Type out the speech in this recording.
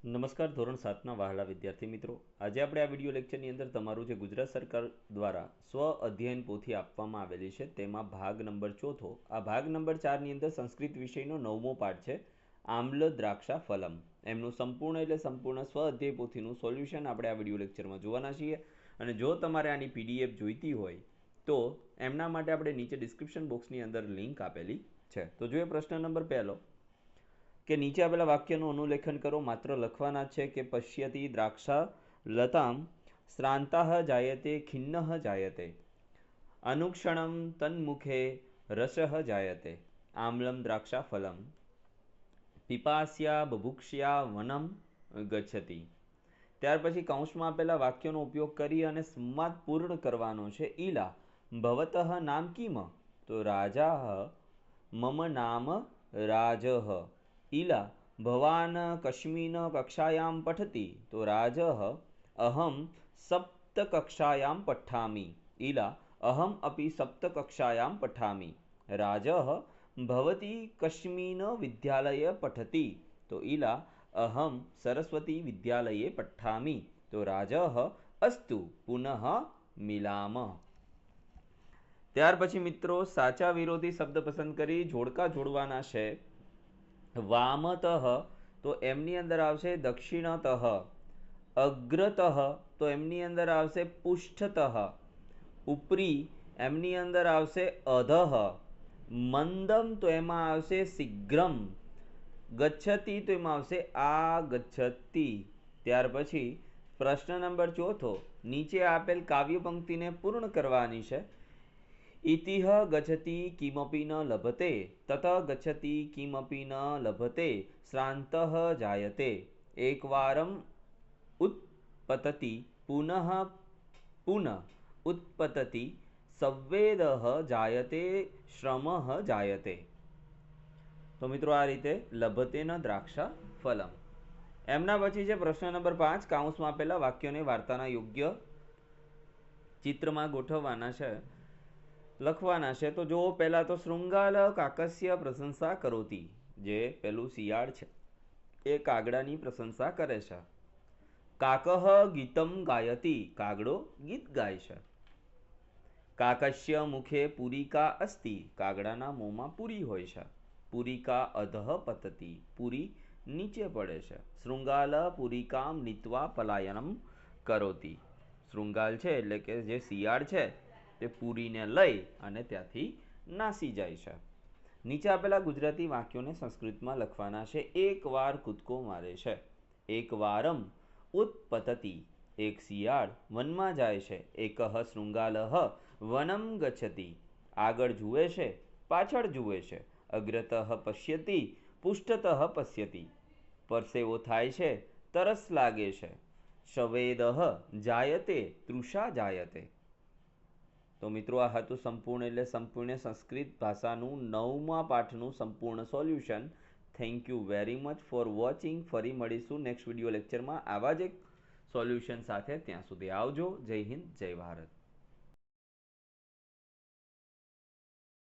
નમસ્કાર ધોરણ 7ના વહાલા વિદ્યાર્થી મિત્રો, આજે આપણે આ વિડિયો લેક્ચરની અંદર તમારું જે ગુજરાત સરકાર દ્વારા સ્વ અધ્યયન પોથી આપવામાં આવેલી છે તેમાં ભાગ નંબર 4, આ ભાગ નંબર 4ની અંદર સંસ્કૃત વિષયનો 9મો પાઠ છે આમ્લ દ્રાક્ષા ફલમ. એમનું સંપૂર્ણ સ્વ અધ્યય પોથીનું સોલ્યુશન આપણે આ વિડિયો લેક્ચરમાં જોવાના છીએ. અને જો તમારે આની પીડીએફ જોઈતી હોય તો એમના માટે આપણે નીચે ડિસ્ક્રિપ્શન બોક્સની અંદર લિંક આપેલી છે. તો જોઈએ પ્રશ્ન નંબર 1 કે નીચે આપેલા વાક્યનું અનુલેખન કરો. માત્ર લખવાના છે કે પશ્યતિ દ્રાક્ષા લતામ શ્રાંતાઃ જાયતે ખિન્નઃ જાયતે અનુક્ષણમ તન્મુખે રસઃ જાયતે આમ્લમ દ્રાક્ષા ફલમ પિપાસ્યા બભુક્ષ્યા વનમ ગચ્છતિ. ત્યાર પછી કૌંસમાં આપેલા વાક્યનો ઉપયોગ કરી અને સંવાદ પૂર્ણ કરવાનો છે. ઈલા ભવતઃ નામ કિમ? તો રાજા મમ નામ રાજઃ. ઈલા ભવાન કસ્મિન કક્ષાયામ પઠતિ? તો રાજઃ અહમ સપ્તકક્ષાયામ પઠામિ. ઈલા અહમ અપि સપ્તકક્ષાયામ પઠામિ. રાજઃ ભવતી કસ્મિન વિદ્યાલયે પઠતિ? તો ઈલા અહમ સરસ્વતી વિદ્યાલયે પઠામિ. તો રાજઃ અસ્તુ પુનઃ મિલામ. ત્યાર પછી મિત્રો સાચા વિરોધી શબ્દ પસંદ કરી જોડકા જોડવાના છે. વામતઃ તો એમની અંદર આવશે દક્ષિણતઃ. અગ્રતઃ તો એમની અંદર આવશે પૃષ્ઠતઃ. ઉપરી એમની અંદર આવશે અધઃ. મંદમ તો એમાં આવશે શીઘ્રમ. ગચ્છતિ તો એમાં આવશે આગચ્છતિ. ત્યાર પછી પ્રશ્ન નંબર 4, નીચે આપેલ કાવ્ય પંક્તિને પૂર્ણ કરવાની છે. ઇતિહ ગચ્છતિ કિમપી ન લભતે તત ગચ્છતિ કિમપી ન લભતે શ્રાંતઃ જાયતે એકવારમ ઉત્પતતિ પુનઃ પુનઃ ઉત્પતતિ સંવેદઃ જાયતે શ્રમઃ જાયતે. તો મિત્રો આ રીતે લભતે ન દ્રાક્ષા ફલમ. એમના પછી છે પ્રશ્ન નંબર 5, કાઉન્સમાં આપેલા વાક્યોને વાર્તાના યોગ્ય ચિત્રમાં ગોઠવવાના છે, લખવાના છે. તો જો પહેલા તો શૃંગાલ કાકસ્ય પ્રશંસા કરોતી, જે પેલું શિયાળ છે એ કાગડાની પ્રશંસા કરે છે. કાકઃ ગીતમ ગાયતી, કાગડો ગીત ગાય છે. કાકસ્ય મુખે પુરિકા અસ્તિ, કાગડાના મોંમાં પૂરી હોય છે. પુરિકા અધઃ પતતી, પૂરી નીચે પડે છે. શૃંગાલ પુરિકામ નીત્વા પલાયનમ કરોતી, શૃંગાલ છે એટલે કે જે શિયાળ છે તે પૂરીને લઈ અને ત્યાંથી નાસી જાય છે. નીચે આપેલા ગુજરાતી વાક્યોને સંસ્કૃતમાં લખવાના છે. એક વાર કૂદકો મારે છે. એક વારમ ઉત્પતતિ, એક શિયાળ વનમાં જાય છે. એકઃ શૃંગાલઃ વનમ ગચ્છતિ, આગળ જુએ છે પાછળ જુએ છે. અગ્રતઃ પશ્યતિ પૃષ્ઠતઃ પશ્યતિ, પરસેવો થાય છે તરસ લાગે છે. શવેદઃ જાયતે તૃષા જાયતે. તો મિત્રો આ હતું સંપૂર્ણ સંસ્કૃત ભાષાનું 9મા પાઠનું સંપૂર્ણ solution. Thank you very much for watching. ફરી મળીશું નેક્સ્ટ વિડીયો લેક્ચરમાં આવા જ એક સોલ્યુશન સાથે. ત્યાં સુધી આવજો. જય હિન્દ, જય ભારત.